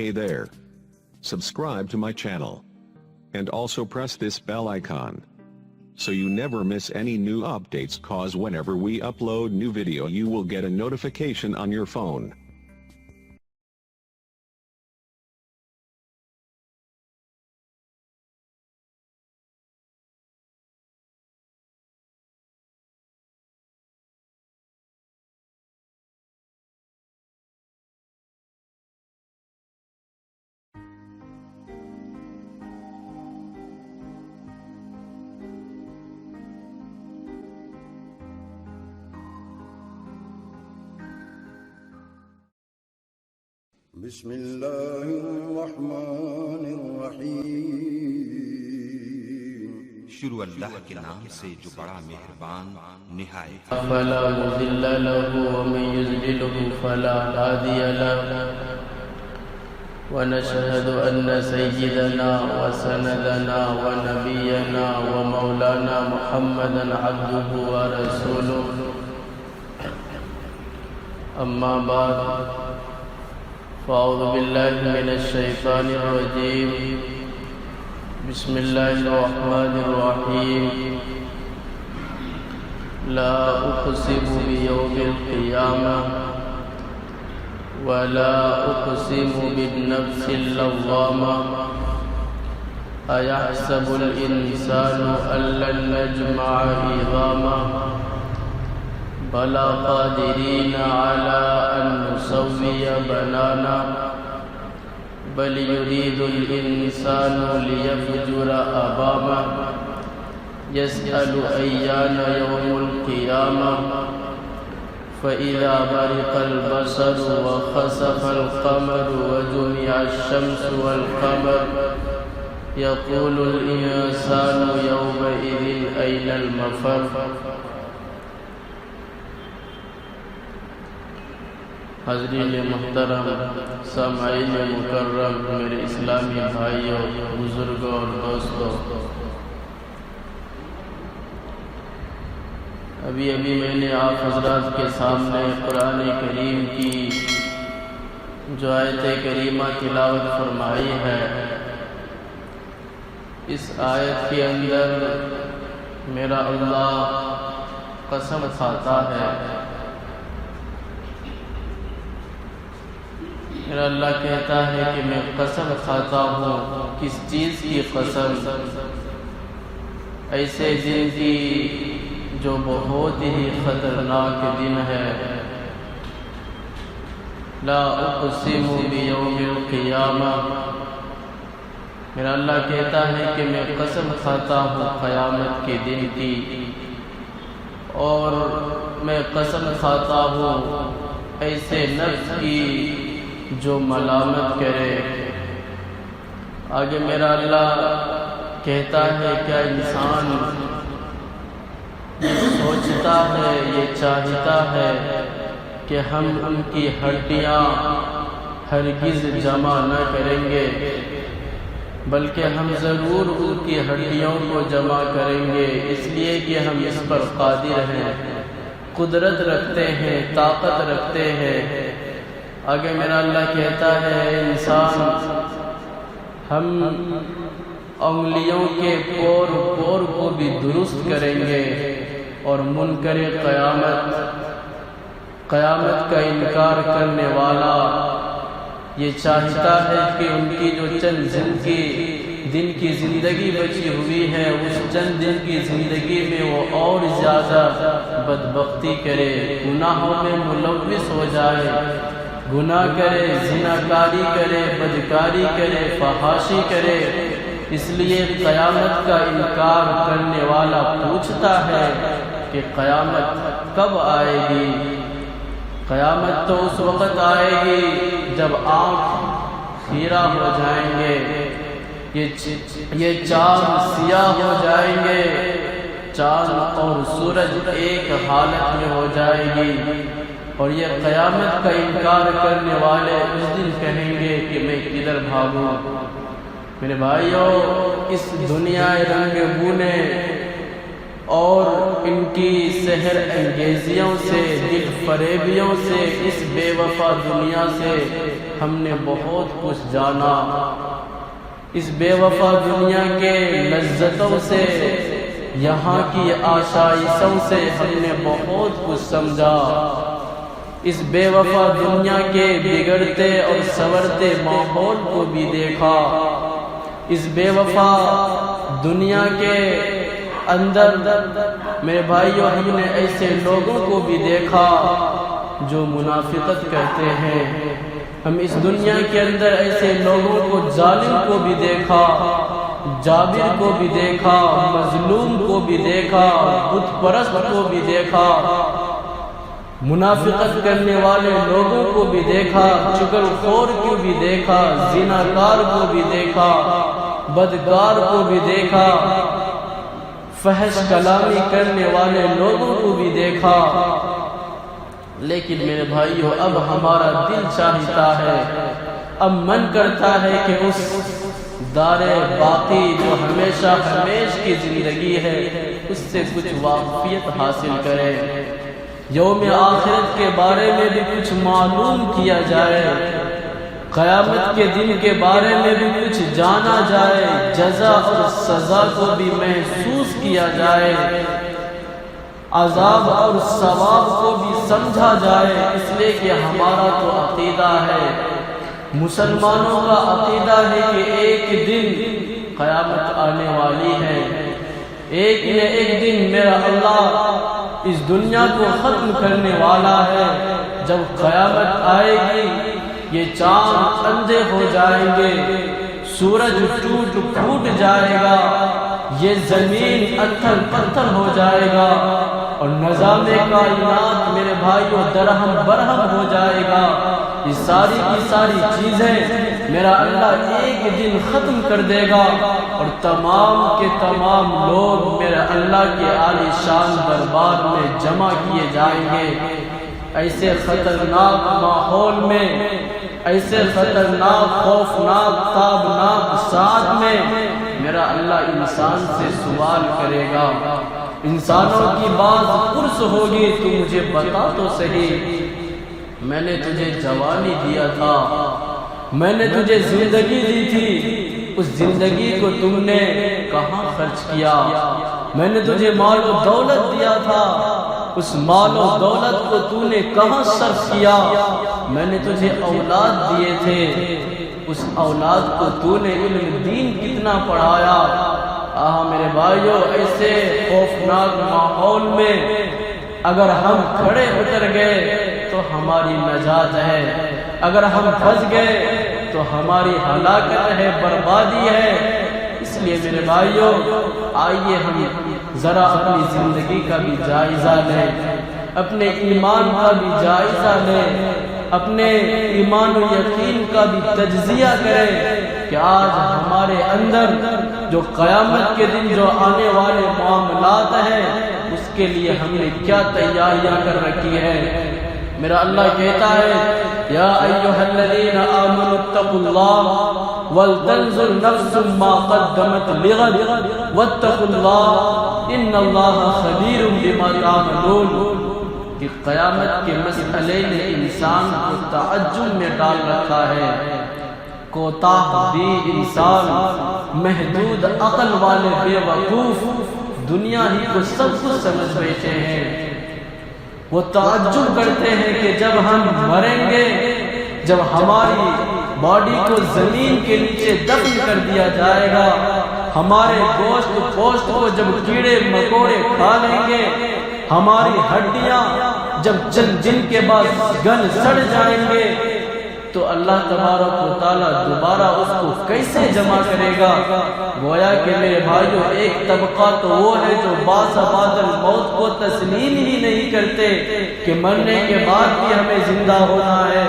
Hey there. Subscribe to my channel. And also press this bell icon, so you never miss any new updates, cause whenever we upload new video you will get a notification on your phone. بسم الله الرحمن الرحيم شروع اللہ کے نام سے جو بڑا مہربان نہایت فلا مضل له ومن يضلله فلا هادي له ونشهد أن سيدنا وسندنا ونبينا ومولانا محمدا عبده ورسوله أما بعد فأعوذ بالله من الشيطان الرجيم بسم الله الرحمن الرحيم لا أقسم بيوم القيامة ولا أقسم بالنفس اللوامة أيحسب الإنسان أن لن نجمع عظامه بلى قادرين على أن نسوي بنانا بل يريد الإنسان ليفجر أمامه يسأل أيان يوم القيامة فإذا برق البصر وخسف القمر وجمع الشمس والقمر يقول الإنسان يومئذ أين المفر حضرین محترم، سامعین مکرم، میرے اسلامی بھائیوں، بزرگوں اور دوستوں، ابھی میں نے آپ حضرات کے سامنے قرآن کریم کی جو آیت کریمہ تلاوت فرمائی ہے، اس آیت کے اندر میرا اللہ قسم کھاتا ہے، میرا اللہ کہتا ہے کہ میں قسم کھاتا ہوں۔ کس چیز کی قسم؟ ایسے دن کی جو بہت ہی خطرناک دن ہے۔ لا اقسم بیوم القیامہ، میرا اللہ کہتا ہے کہ میں قسم کھاتا ہوں قیامت کے دن کی، اور میں قسم کھاتا ہوں ایسے نفس کی جو ملامت کرے۔ آگے میرا اللہ کہتا ہے کیا انسان یہ سوچتا ہے، یہ چاہتا ہے کہ ہم ان کی ہڈیاں ہرگز جمع نہ کریں گے، بلکہ ہم ضرور ان کی ہڈیوں کو جمع کریں گے، اس لیے کہ ہم اس پر قادر ہیں، قدرت رکھتے ہیں، طاقت رکھتے ہیں۔ آگے میرا اللہ کہتا ہے انسان، ہم انگلیوں کے پور کو بھی درست کریں گے، اور منکر قیامت کا انکار کرنے والا یہ چاہتا ہے کہ ان کی جو چند دن کی زندگی بچی ہوئی ہے، اس چند دن کی زندگی میں وہ اور زیادہ بدبختی کرے، گناہوں میں ملوث ہو جائے، گناہ کرے، زناکاری کرے، بدکاری کرے، فحاشی کرے۔ اس لیے قیامت کا انکار کرنے والا پوچھتا ہے کہ قیامت کب آئے گی؟ قیامت تو اس وقت آئے گی جب آنکھ خیرہ ہو جائیں گے، یہ چاند سیاہ ہو جائیں گے، چاند اور سورج ایک حالت میں ہو جائے گی، اور یہ قیامت کا انکار کرنے والے اس دن کہیں گے کہ میں کدھر بھاگوں؟ میرے بھائیوں، اس دنیا رنگ بونے اور ان کی سحر انگیزیوں سے دل فریبیوں سے، اس بے وفا دنیا سے ہم نے بہت کچھ جانا، اس بے وفا دنیا کے لذتوں سے، یہاں کی آشائشوں سے ہم نے بہت کچھ سمجھا، اس بے وفا دنیا کے بگڑتے اور سنورتے ماحول کو بھی دیکھا، اس بے وفا دنیا کے اندر میرے بھائیوں ہم نے ایسے لوگوں کو بھی دیکھا جو منافقت کرتے ہیں، ہم اس دنیا کے اندر ایسے لوگوں کو، ظالم کو بھی دیکھا، جابر کو بھی دیکھا، مظلوم کو بھی دیکھا، بت پرست کو بھی دیکھا، منافقت کرنے والے لوگوں کو بھی دیکھا، چغل خور کو بھی دیکھا، زناکار کو بھی دیکھا، بدکار کو بھی دیکھا، فحش کلامی کرنے والے لوگوں کو بھی دیکھا، لیکن میرے بھائیو اب ہمارا دل چاہتا ہے، اب من کرتا ہے کہ اس دار باقی جو ہمیشہ ہمیش کی زندگی ہے اس سے کچھ واقفیت حاصل کرے، یوم آخرت کے بارے میں بھی کچھ معلوم کیا جائے، قیامت کے دن کے بارے میں بھی کچھ جانا جائے، جزا اور سزا کو بھی محسوس کیا جائے، عذاب اور ثواب کو بھی سمجھا جائے، اس لیے کہ ہمارا تو عقیدہ ہے، مسلمانوں کا عقیدہ ہے کہ ایک دن قیامت آنے والی ہے، ایک نہ ایک دن میرا اللہ اس دنیا کو ختم کرنے والا ہے، جب قیامت آئے گی یہ چاند اندھے ہو جائیں گے، سورج ٹوٹ پھوٹ جائے گا، یہ زمین اتھل پتھر ہو جائے گا، اور نظام کائنات میرے بھائیوں درہم برہم ہو جائے گا، یہ ساری کی ساری چیزیں میرا اللہ ایک دن ختم کر دے گا، اور تمام کے تمام لوگ میرا اللہ کے عالی شان دربار میں جمع کیے جائیں گے۔ ایسے خطرناک ماحول میں، ایسے خطرناک خوفناک تابناک ساتھ میں میرا اللہ انسان سے سوال کرے گا، انسانوں کی بات پرس ہوگی، تو مجھے بتا تو صحیح، میں نے تجھے جوانی دیا تھا، میں نے تجھے زندگی دی تھی، اس زندگی کو تم نے کہاں خرچ کیا؟ میں نے تجھے مال و دولت دیا تھا، اس مال و دولت کو تو نے کہاں صرف کیا؟ میں نے تجھے اولاد دیے تھے، اس اولاد کو تو نے علم دین کتنا پڑھایا؟ میرے بھائیو ایسے خوفناک ماحول میں اگر ہم کھڑے اتر گئے تو ہماری نجات ہے، اگر ہم پھنس گئے تو ہماری ہلاکت ہے، بربادی ہے۔ اس لیے میرے بھائیو آئیے ہم ذرا اپنی زندگی کا بھی جائزہ لیں، اپنے ایمان کا بھی جائزہ لیں، اپنے ایمان و یقین کا بھی تجزیہ کریں کہ آج ہمارے اندر جو قیامت کے دن جو آنے والے معاملات ہیں اس کے لیے ہم نے کیا تیاریاں کر رکھی ہے۔ میرا اللہ کہتا ہے یا ایھا الذین آمنوا اتقوا اللہ ولتنظر نفس ما قدمت لغد واتقوا اللہ ان اللہ خبیر بما تعملون، کہ قیامت کے مسئلے نے انسان کو تعجب میں ڈال رکھا ہے، کوتاہ بھی انسان، محدود عقل والے بے وقوف دنیا ہی کو سب کچھ سمجھ بیٹھے ہیں، وہ تعجب کرتے ہیں کہ جب ہم مریں گے، جب ہماری باڈی کو زمین کے نیچے دفن کر دیا جائے گا، ہمارے گوشت پوشت کو جب کیڑے مکوڑے کھا لیں گے، ہماری ہڈیاں جب چند دن کے بعد گل سڑ جائیں گے، تو اللہ تبارک و تعالیٰ دوبارہ اس کو کیسے جمع کرے گا؟ گویا کہ میرے بھائیوں ایک طبقہ تو وہ ہے جو باثبات الموت کو تسلیم ہی نہیں کرتے کہ مرنے کے بعد بھی ہمیں زندہ ہونا ہے،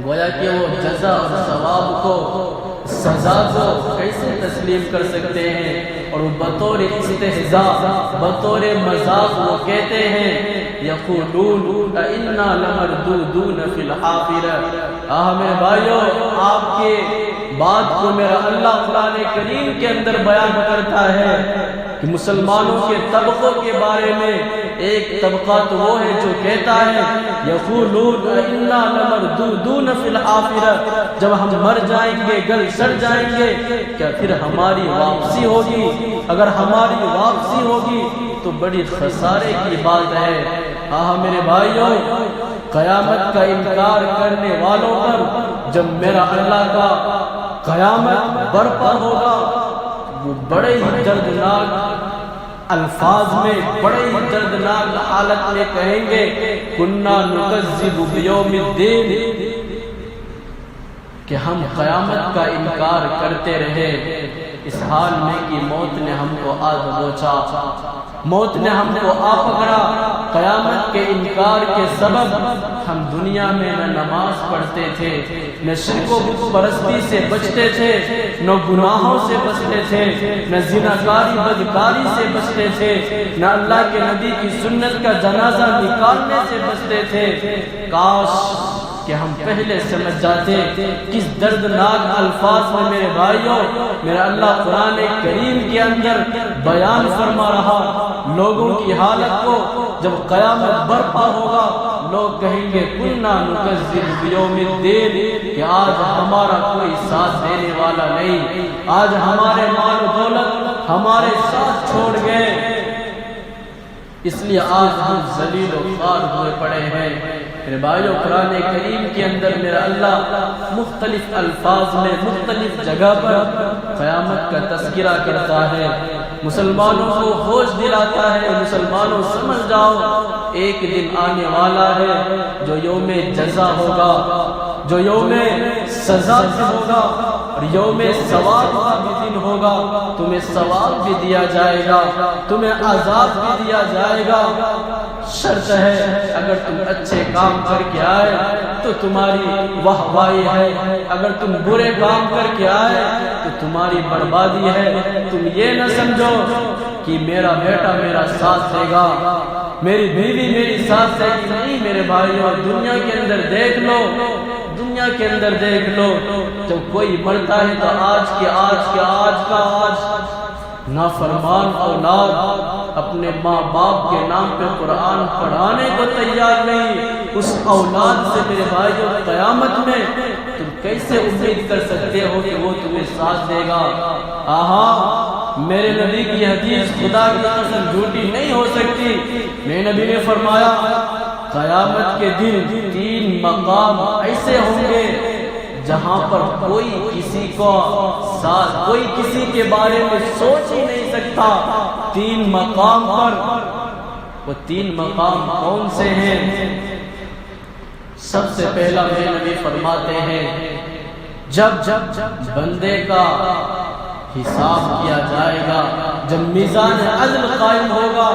گویا کہ وہ جزا اور ثواب کو، سزا کو کیسے تسلیم کر سکتے ہیں؟ اور بطور استہزاء، بطور مذاق وہ کہتے ہیں یقولون انا لمردودون فی الحافرہ۔ میرے بھائیو آپ کے بات کو میرا اللہ قرآن کریم کے اندر بیان کرتا ہے کہ مسلمانوں کے طبقوں کے بارے میں ایک طبقہ تو وہ ہے جو کہتا ہے یقولون انا لمردودون فی الحافرہ، جب ہم مر جائیں گے، گل سڑ جائیں گے، کیا پھر ہماری واپسی ہوگی؟ اگر ہماری واپسی ہوگی تو بڑی خسارے کی بات ہے۔ میرے بھائیوں، قیامت کا انکار کرنے والوں پر جب میرا اللہ کا قیامت برپا ہوگا، وہ بڑے ہی دردناک الفاظ میں، بڑے ہی دردناک حالت میں کہیں گے کنا نکذب بیوم الدین، کہ ہم قیامت کا انکار کرتے رہے، اس حال میں کہ موت نے ہم کو آ دبوچا، موت نے ہم کو آ پکڑا۔ قیامت کے انکار کے سبب ہم دنیا میں نہ نماز پڑھتے تھے، نہ شرک و بت پرستی سے بچتے تھے، نہ گناہوں سے بچتے تھے، نہ زناکاری بدکاری سے بچتے تھے، نہ اللہ کے نبی کی سنت کا جنازہ نکالنے سے بچتے تھے۔ کاش کہ ہم پہلے سمجھ جاتے کس دردناک الفاظ میں میرے بھائیوں میرا اللہ قرآن کریم کے اندر بیان فرما رہا لوگوں کی حالت کو۔ جب قیامت برپا ہوگا لوگ کہیں گے کنا نکذب بیوم الدین، کہ آج ہمارا کوئی ساتھ دینے والا نہیں، آج ہمارے مال و دولت ہمارے ساتھ چھوڑ گئے، اس لیے آج ہم ذلیل و خوار ہوئے پڑے ہیں۔ میرے بھائیو، قرآن کریم کے اندر میرا اللہ مختلف الفاظ میں مختلف جگہ پر قیامت کا تذکرہ کرتا ہے، مسلمانوں کو ہوش دلاتا ہے، مسلمانوں سمجھ جاؤ ایک دن آنے والا ہے جو یوم جزا ہوگا، جو یوم سزا بھی ہوگا، اور یوم ثواب کا بھی دن ہوگا۔ تمہیں ثواب بھی دیا جائے گا، تمہیں عذاب بھی دیا جائے گا۔ شرط ہے اگر تم اچھے کام کر کے آئے تو تمہاری واہوائی ہے، اگر تم برے کام کر کے آئے تو تمہاری بربادی ہے۔ تم یہ نہ سمجھو کہ میرا بیٹا میرا ساتھ دے گا، میری بیوی میری ساتھ دے گی، نہیں میرے بھائیوں، دنیا کے اندر دیکھ لو، دنیا کے اندر دیکھ لو، جب کوئی مرتا ہے تو آج کا نافرمان اولاد اپنے ماں باپ کے نام پہ قرآن پڑھانے کو تیار نہیں، اس اولاد سے میرے بھائیوں قیامت میں تم کیسے امید کر سکتے ہو کہ وہ تمہیں ساتھ دے گا؟ میرے نبی کی حدیث خدا کی قسم جھوٹی نہیں ہو سکتی۔ میرے نبی نے فرمایا قیامت کے دن 3 مقام ایسے ہوں گے جہاں پر کوئی کسی کو ساتھ، کوئی کسی کے بارے میں سوچ ہی نہیں سکتا۔ 3 مقام پر، وہ 3 مقام کون سے ہیں؟ سب سے پہلا میرے نبی فرماتے ہیں جب بندے کا حساب کیا جائے گا، جب میزان عدل قائم ہوگا،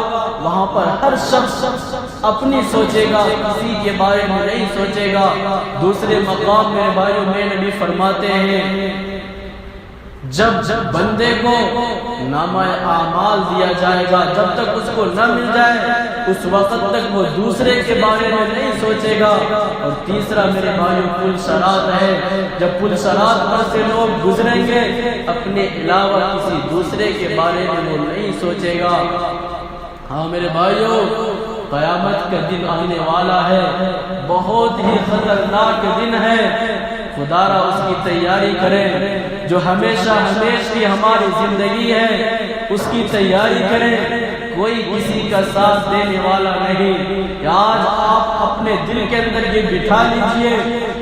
وہاں پر ہر شخص اپنی سوچے گا، کسی کے بارے میں نہیں سوچے گا۔ دوسرے مقام میں بھائیوں میں نبی فرماتے ہیں جب بندے کو نامہ اعمال دیا جائے گا، جب تک اس کو نہ مل جائے اس وقت تک وہ دوسرے کے بارے میں نہیں سوچے گا۔ اور تیسرا میرے بھائیوں پل صراط ہے، جب پل صراط پر سے لوگ گزریں گے اپنے علاوہ کسی دوسرے کے بارے میں وہ نہیں سوچے گا۔ میرے بھائیوں، قیامت کا دن آنے والا ہے، بہت ہی خطرناک دن ہے، خدا را اس کی تیاری کریں۔ جو ہمیشہ کی ہماری زندگی ہے اس کی تیاری کریں، کوئی کسی کا ساتھ دینے والا نہیں۔ آج آپ اپنے دل کے اندر یہ بٹھا لیجئے،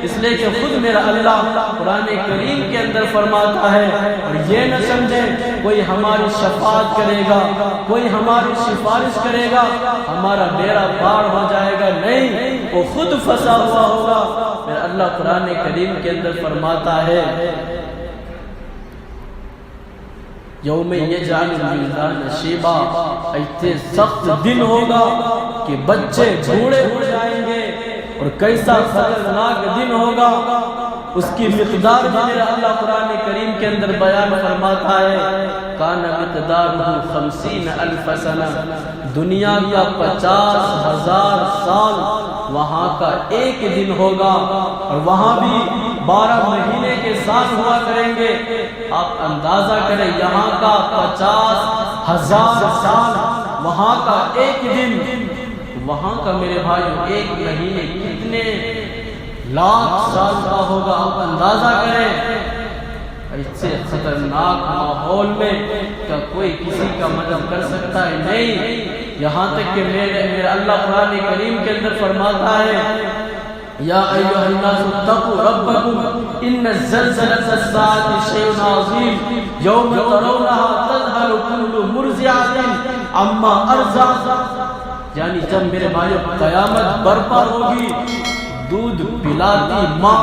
اس لیے کہ خود میرا اللہ قرآن کریم کے اندر فرماتا ہے، اور یہ نہ سمجھیں کوئی ہماری شفاعت کرے گا، کوئی ہماری سفارش کرے گا، ہمارا بیڑا پار ہو جائے گا، نہیں، وہ خود پھنسا ہوا ہوگا۔ میرا اللہ قرآن کریم کے اندر فرماتا ہے یوم یجعل الولدان شیبا، ایسے سخت دن ہوگا کہ بچے بوڑھے ہو جائیں گے، اور کیسا خطرناک دن ہوگا اس کی مقدار بھی میرا اللہ قرآن کریم کے اندر بیان فرماتا ہے کان مقدارہ 50,000 سنہ، دنیا کا 50,000 سال وہاں کا ایک دن ہوگا، اور وہاں بھی 12 مہینے کے ساتھ ہوا کریں گے۔ آپ اندازہ کریں یہاں کا 50,000 سال، وہاں کا ایک دن، وہاں کا میرے بھائیو 1 مہینے کتنے لاکھ سال کا ہوگا، آپ اندازہ کریں۔ اس سے خطرناک ماحول میں کیا کوئی کسی کا مدد کر سکتا ہے؟ نہیں۔ یہاں تک کہ میرے اللہ قرآن کریم کے اندر فرماتا ہے یا ایھا الناس اتقوا ربکم ان زلزلۃ الساعۃ شیء عظیم یوم ترونها تذهل كل مرضعۃ عما ارضعت، یعنی جب میرے بھائیو قیامت برپا ہوگی، دودھ پلاتی ماں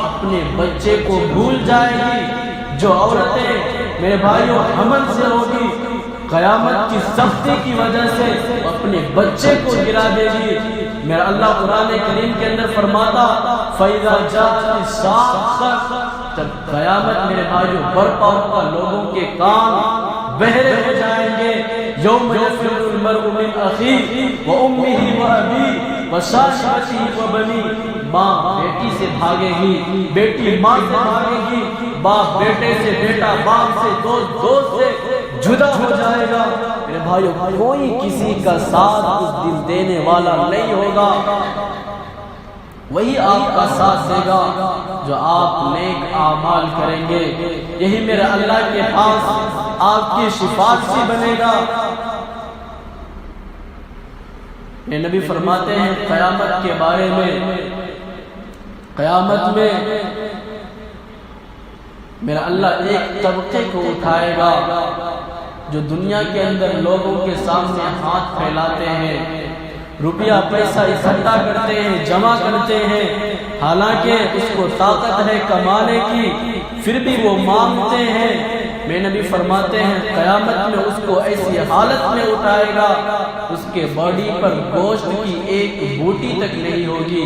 اپنے بچے کو بھول جائے گی، جو عورتیں میرے بھائیو حمل سے ہوگی، قیامت کی سختی کی وجہ سے اپنے بچے کو گرا دے گی۔ میرا اللہ قرآن کریم کے اندر فرماتا فَإِذَا جَاءَتِ السَّاعَةُ، جب قیامت میرے بھائیو برپا ہوگا، لوگوں کے کان بہرے ہو جائیں گے۔ یوم یفر المرء من اخیہ وامہ وابیہ وصاحبتہ وبنیہ، ماں بیٹی سے بھاگے گی، بیٹی ماں سے بھاگے گی، باپ بیٹے سے، بیٹا باپ سے، دوست سے جدا ہو جائے گا۔ میرے بھائیو کوئی کسی کا ساتھ اس دن دینے والا نہیں ہوگا، وہی آپ کا ساتھ دے گا جو آپ نیک اعمال کریں گے۔ یہی میرے اللہ کے پاس آپ کی شفاعت سے بنے گا۔ یہ نبی فرماتے ہیں قیامت کے بارے میں، قیامت میں میرا اللہ ایک طبقے کو اٹھائے گا جو دنیا کے اندر لوگوں کے سامنے ہاتھ پھیلاتے ہیں، روپیہ پیسہ اکٹھا کرتے ہیں، جمع کرتے ہیں، حالانکہ اس کو طاقت ہے کمانے کی، پھر بھی وہ مانگتے ہیں۔ میں نبی فرماتے ہیں قیامت میں اس کو ایسی حالت میں اٹھائے گا اس کے باڈی پر گوشت کی ایک بوٹی تک نہیں ہوگی۔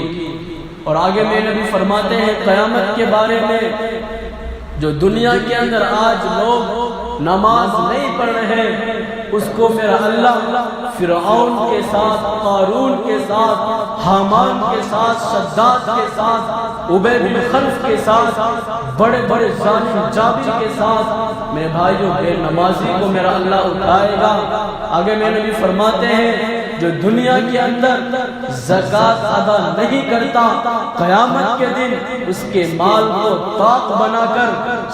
اور آگے میں نبی فرماتے ہیں قیامت کے بارے میں جو دنیا کے اندر آج لوگ نماز نہیں پڑھ رہے، اس کو میرا اللہ فرعون کے ساتھ، قارون کے ساتھ، حامان کے ساتھ، شداد کے ساتھ، ابی بن خلف کے ساتھ، بڑے بڑے ظالم جابر کے ساتھ میرے بھائیوں بے نمازی کو میرا اللہ اٹھائے گا۔ آگے میں نبی فرماتے ہیں جو دنیا کے اندر زکوٰۃ ادا نہیں کرتا، قیامت کے دن اس کے مال کو طاق بنا کر،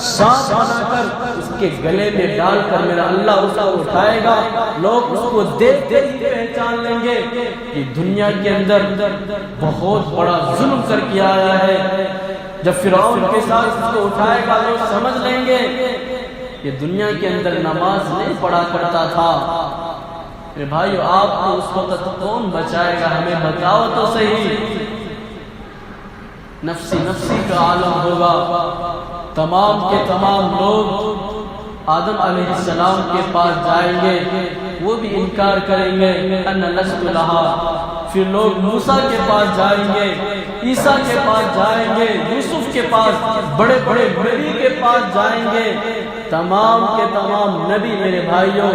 سانپ بنا کر اس کے گلے میں ڈال کر میرا اللہ اس کو اٹھائے گا۔ لوگ اس کو دیکھتے ہی پہچان لیں گے کہ دنیا کے اندر بہت بڑا ظلم کر کے آیا ہے۔ جب فرعون کے ساتھ اس کو اٹھائے گا لوگ سمجھ لیں گے یہ دنیا کے اندر نماز نہیں پڑھا کرتا تھا۔ میرے بھائیو آپ کو اس وقت کون بچائے گا؟ ہمیں بتاؤ تو صحیح۔ نفسی نفسی کا عالم ہوگا، تمام کے تمام لوگ آدم علیہ السلام کے پاس جائیں گے، وہ بھی انکار کریں گے ان لست لہا۔ پھر لوگ موسیٰ کے پاس جائیں گے، عیسیٰ کے پاس جائیں گے، یوسف کے پاس، بڑے بڑے نبی کے پاس جائیں گے، تمام کے تمام نبی میرے بھائیوں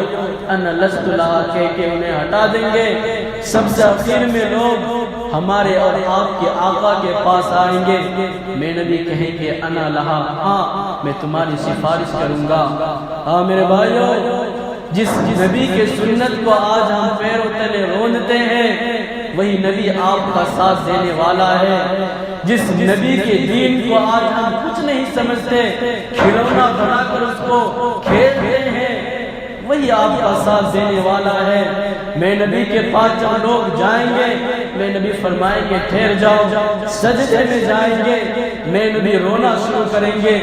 ان لست لہا کہہ کے انہیں ہٹا دیں گے۔ سب سے آخر میں لوگ ہمارے اور آپ کے آقا کے پاس آئیں گے، میں نبی کہیں گے انا لہا، ہاں میں تمہاری سفارش کروں گا۔ ہاں میرے بھائیوں جس نبی کے سنت کو آج ہم پیروں تلے روندتے ہیں وہی نبی آپ کا ساتھ دینے والا ہے۔ جس نبی کے دین کو آج ہم کچھ نہیں سمجھتے، کھلونا بنا کر اس کو کھیلتے ہیں، وہی آپ کا ساتھ دینے والا ہے۔ میں نبی کے پاس جب لوگ جائیں گے میں نبی فرمائیں گے ٹھہر جاؤ، سجدے میں جائیں گے، میں نبی رونا شروع کریں گے۔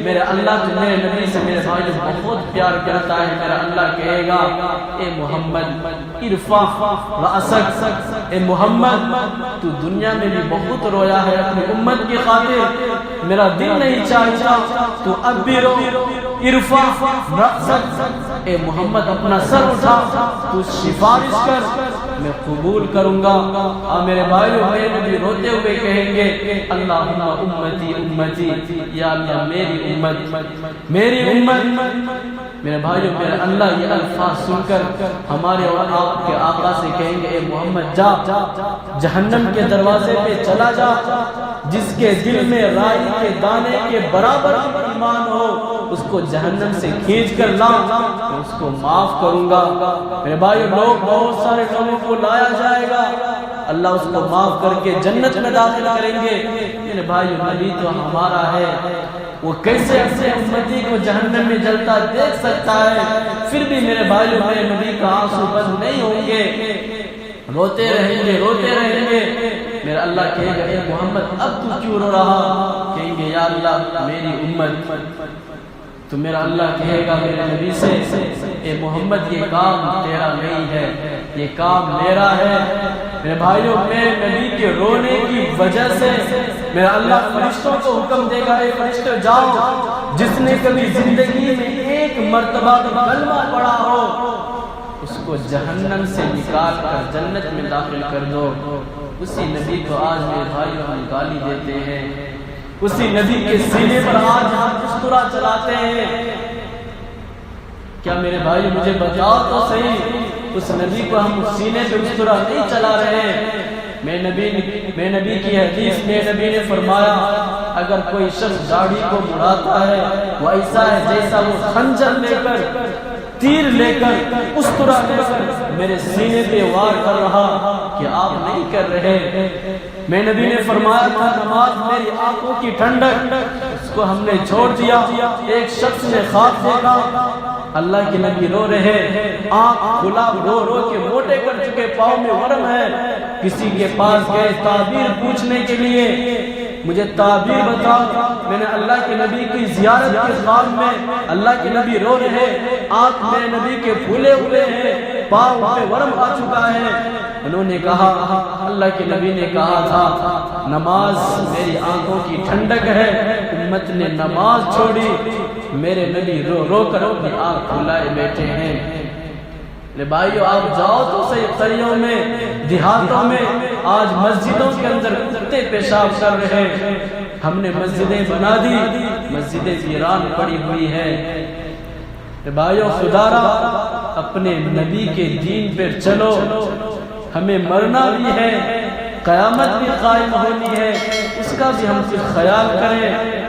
میرے اللہ تو میرے نبی سے میرے بھائی بہت پیار کرتا ہے۔ میرا اللہ کہے گا اے محمد ارفع رأسک، اے محمد تو دنیا میں بھی بہت رویا ہے اپنی امت کی خاطر، میرا دل نہیں چاہتا تو اب بھی رو۔ ارفع رأسک، اے محمد اپنا سر اٹھا، تو سفارش کر میں قبول کروں گا۔ میرے بھائیو میرے نبی روتے ہوئے کہیں گے اللہم امتی امتی، یا اللہ میری امت میری امت۔ میرے بھائیو میرے اللہ یہ الفاظ سن کر ہمارے اور آپ کے آقا سے کہیں گے اے محمد جا جہنم کے دروازے پہ چلا جا، جس کے دل میں رائی کے دانے کے برابر ایمان ہو اس کو جہنم سے کھینچ کر لا، میں اس کو معاف کروں گا۔ میرے بھائی لوگ بہت سارے لوگوں کو لایا جائے گا، اللہ اس کو معاف کر کے جنت میں داخل کریں گے۔ میرے بھائی نبی تو ہمارا ہے، وہ کیسے اپنے امتی کو جہنم میں جلتا دیکھ سکتا ہے؟ پھر بھی میرے بھائیوں میرے نبی کا آنسو بند نہیں ہوں گے، روتے رہیں گے روتے رہیں گے۔ میرا اللہ کہے گا اے محمد اب تو کیوں رو رہا؟ کہیں گے یا اللہ میری امت۔ تو میرا اللہ کہے گا میرے نبی سے اے محمد یہ کام تیرا نہیں ہے، یہ کام میرا ہے۔ میرے بھائیوں میرے نبی کے رونے کی وجہ سے میرا اللہ فرشتوں کو حکم دے گا اے فرشتوں جاؤ، جس نے کبھی زندگی میں ایک مرتبہ کلمہ پڑھا ہو اس کو جہنم سے نکال کر جنت میں داخل کر دو۔ اسی نبی کو آج میرے بھائیوں ہم گالی دیتے ہیں، اسی نبی کے سینے پر آج ہم بسترا چلاتے ہیں۔ کیا میرے بھائی مجھے بتاؤ تو صحیح، اس نبی کو ہم سینے پہ بسترا نہیں چلا رہے ہیں؟ میں نبی کی حدیث میں نبی نے فرمایا اگر کوئی شخص داڑھی کو مڑاتا ہے وہ ایسا ہے جیسا وہ خنجر لے کر تیر لے کر اس طرح لے کر میرے سینے پہ وار کر رہا کہ آپ نہیں کر رہے۔ میں نبی نے فرمایا تھا نماز میری آنکھوں کی ٹھنڈک، اس کو ہم نے چھوڑ دیا۔ ایک شخص نے خواب دیکھا اللہ کے نبی رو رہے، آنکھ کھلا رو رو کے موٹے کر چکے، پاؤں میں ورم ہے۔ کسی کے پاس گئے تعبیر پوچھنے کے لیے، مجھے تعبیر بتا۔ میں نے اللہ کے نبی کی زیارت کے خواب میں اللہ کے نبی رو رہے، آنکھ میرے نبی کے پھولے ہوئے ہیں، پاؤں میں ورم آ چکا ہے۔ انہوں نے کہا اللہ کے نبی نے کہا تھا نماز میری آنکھوں کی ٹھنڈک ہے، امت نے نماز چھوڑی، میرے نبی رو رو کر اپنی آنکھ کھلائے بیٹھے ہیں۔ لے بھائیو آپ جاؤ تو صحیح قریوں میں دیہاتوں میں آج مسجدوں کے اندر کتے پیشاب کر رہے ہیں۔ ہم نے مسجدیں بنا دی، مسجدیں ویران پڑی ہوئی ہے۔ لے بھائیو خدا را اپنے نبی کے دین پر چلو، ہمیں مرنا بھی ہے، قیامت بھی قائم ہونی ہے، اس کا بھی ہم کچھ خیال کریں۔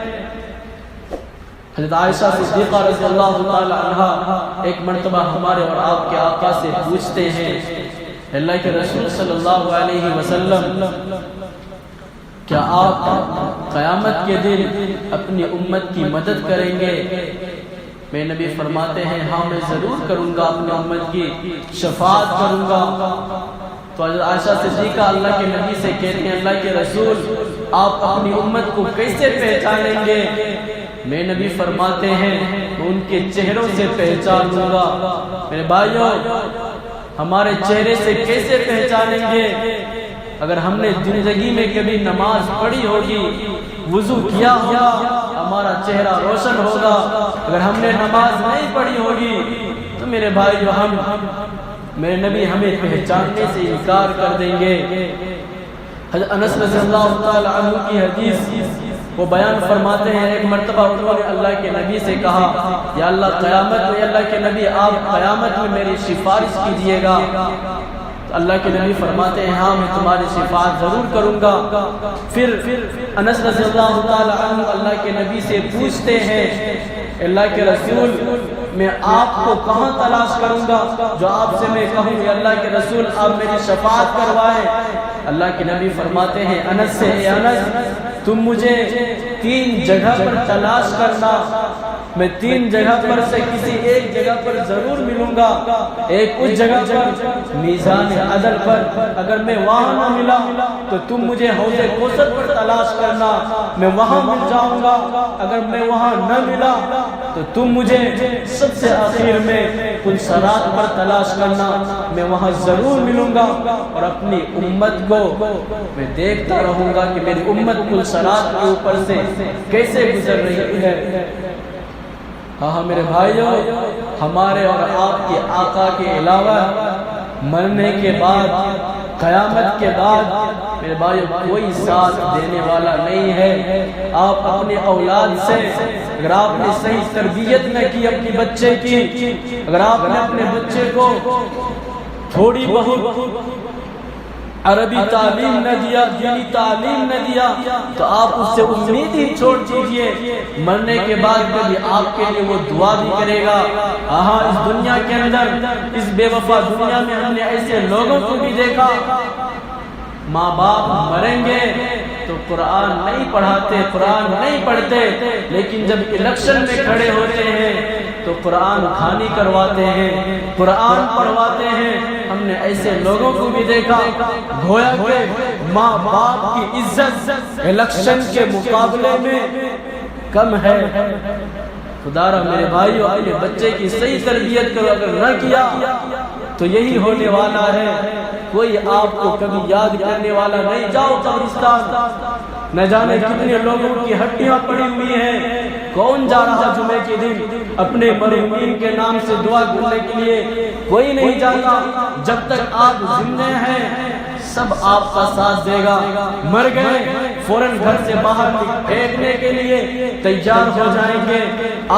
حضرت عائشہ صدیقہ رضی اللہ تعالی عنہ ایک مرتبہ ہمارے اور آپ کے آقا سے پوچھتے ہیں اللہ کے رسول صلی اللہ علیہ وسلم کیا آپ قیامت کے دن اپنی امت کی مدد کریں گے؟ میں نبی فرماتے ہیں ہاں میں ضرور کروں گا، اپنی امت کی شفاعت کروں گا۔ تو حضرت عائشہ صدیقہ اللہ کے نبی سے کہتے ہیں اللہ کے رسول آپ اپنی امت کو کیسے پہچانیں گے؟ میں نبی فرماتے ہیں ان کے چہروں سے پہچان لوں گا۔ میرے بھائیوں ہمارے چہرے سے کیسے پہچانیں گے؟ اگر ہم نے زندگی میں کبھی نماز پڑھی ہوگی، وضو کیا ہوگا، ہمارا چہرہ روشن ہوگا۔ اگر ہم نے نماز نہیں پڑھی ہوگی تو میرے بھائیو میرے نبی ہمیں پہچاننے سے انکار کر دیں گے۔ حضرت انس رضی اللہ تعالی عنہ کی حدیث وہ بیان فرماتے ہیں ایک مرتبہ انہوں نے اللہ کے نبی سے کہا یا اللہ قیامت میں، اللہ کے نبی آپ قیامت میں میری سفارش کیجیے گا۔ تو اللہ کے نبی فرماتے ہیں ہاں میں تمہاری شفاعت ضرور کروں گا۔ پھر انس رضی اللہ تعالی عنہ اللہ کے نبی سے پوچھتے ہیں اللہ کے رسول میں آپ کو کہاں تلاش کروں گا جو آپ سے میں کہوں کہ اللہ کے رسول آپ میری شفاعت کروائیں؟ اللہ کے نبی فرماتے ہیں انس سے اے انس تم مجھے 3 جگہ پر تلاش کرنا، میں 3 جگہ پر سے کسی ایک جگہ پر ضرور ملوں گا۔ ایک اس جگہ پر میزان عدل پر، اگر میں وہاں نہ ملا تو تم مجھے حوض کوثر پر تلاش کرنا، میں وہاں مل جاؤں گا۔ اگر میں وہاں نہ ملا تو تم مجھے سب سے آخر میں پل صراط پر تلاش کرنا، میں وہاں ضرور ملوں گا اور اپنی امت کو میں دیکھتا رہوں گا کہ میری امت پل صراط کے اوپر سے کیسے گزر رہی ہے۔ ہاں میرے بھائیوں ہمارے اور آپ کے آقا کے علاوہ مرنے کے بعد، قیامت کے بعد میرے بھائیوں کوئی ساتھ دینے والا نہیں ہے۔ آپ اپنے اولاد سے اگر آپ نے صحیح تربیت نہ کی اپنے بچے کی، اگر آپ نے اپنے بچے کو تھوڑی بہت عربی تعلیم نہ دیا، دینی تعلیم نہ دیا، تو آپ اس سے امید ہی چھوڑ دیجئے، مرنے کے بعد کبھی آپ کے لیے وہ دعا بھی کرے گا۔ ہاں اس دنیا کے اندر، اس بے وفا دنیا میں ہم نے ایسے لوگوں کو بھی دیکھا، ماں باپ مریں گے تو قرآن نہیں پڑھاتے، قرآن نہیں پڑھتے، لیکن جب الیکشن میں کھڑے ہوتے ہیں تو قرآن کھانی کرواتے ہیں، قرآن پڑھواتے ہیں۔ ہم نے ایسے لوگوں کو بھی دیکھا، گویا کہ ماں باپ کی عزت الیکشن کے مقابلے میں کم ہے۔ خدا را میرے بھائیو، اپنے بچے کی صحیح تربیت کرو، اگر نہ کیا تو یہی ہونے والا ہے، کوئی آپ کو کبھی یاد کرنے والا نہیں۔ جاؤ قبرستان، نہ جانے کتنے لوگوں کی ہڈیاں پڑی ہوئی ہیں، کون جا رہا جمعے کے دن اپنے مرحومین کے نام سے دعا کرنے کے لیے؟ کوئی نہیں جاتا۔ جب تک آپ زندے ہیں سب آپ کا ساتھ دے گا، مر گئے فوراً گھر سے باہر پھینکنے کے لیے تیار ہو جائیں گے۔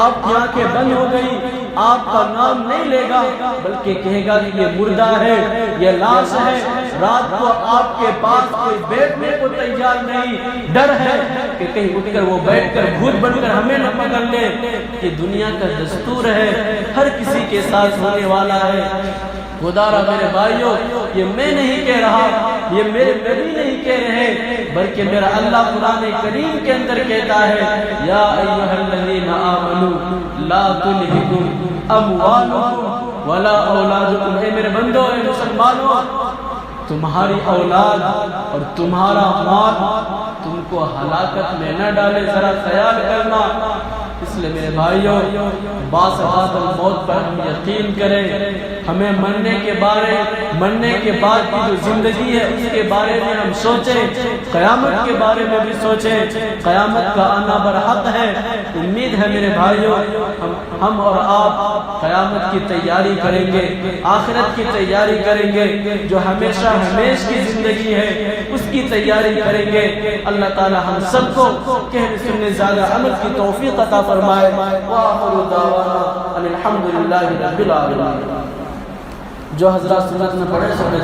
آپ کی آنکھیں بند ہو گئی، آپ کا نام نہیں لے گا، بلکہ کہے گا کہ یہ مردہ ہے، یہ لاش ہے۔ رات کو آپ کے پاس کوئی بیٹھنے کو تیار نہیں، ڈر ہے کہ کہیں اٹھ کر وہ بیٹھ کر بھوت بن کر ہمیں نہ پکڑ لے۔ یہ دنیا کا دستور ہے، ہر کسی کے ساتھ ہونے والا ہے۔ خدا را میرے بھائیو، یہ میں نہیں کہہ رہا، یہ میرے نبی نہیں کہہ رہے، بلکہ میرا اللہ قرآن کریم کے اندر کہتا ہے، یا ایھا الذین آمنوا لا تلھکم اموالکم ولا اولادکم۔ اے میرے بندو، اے مسلمانوں، تمہاری اولاد اور تمہارا مال تم کو ہلاکت میں نہ ڈالے، ذرا خیال کرنا۔ اس لیے میرے بھائیوں، بعض موت پر ہم یقین کریں، ہمیں مرنے کے بعد کی جو زندگی ہے اس کے بارے میں ہم سوچیں، قیامت کے بارے میں بھی سوچیں۔ قیامت کا آنا برحق ہے۔ امید ہے میرے بھائیوں، ہم اور آپ قیامت کی تیاری کریں گے، آخرت کی تیاری کریں گے، جو ہمیشہ کی زندگی ہے اس کی تیاری کریں گے۔ اللہ تعالی ہم سب کو کہنے سننے زیادہ عمل کی توفیق عطا فرمائے۔ وآخر دعوانا ان الحمدللہ رب العالمین۔ جو حضرات سنت میں پڑھے سب نے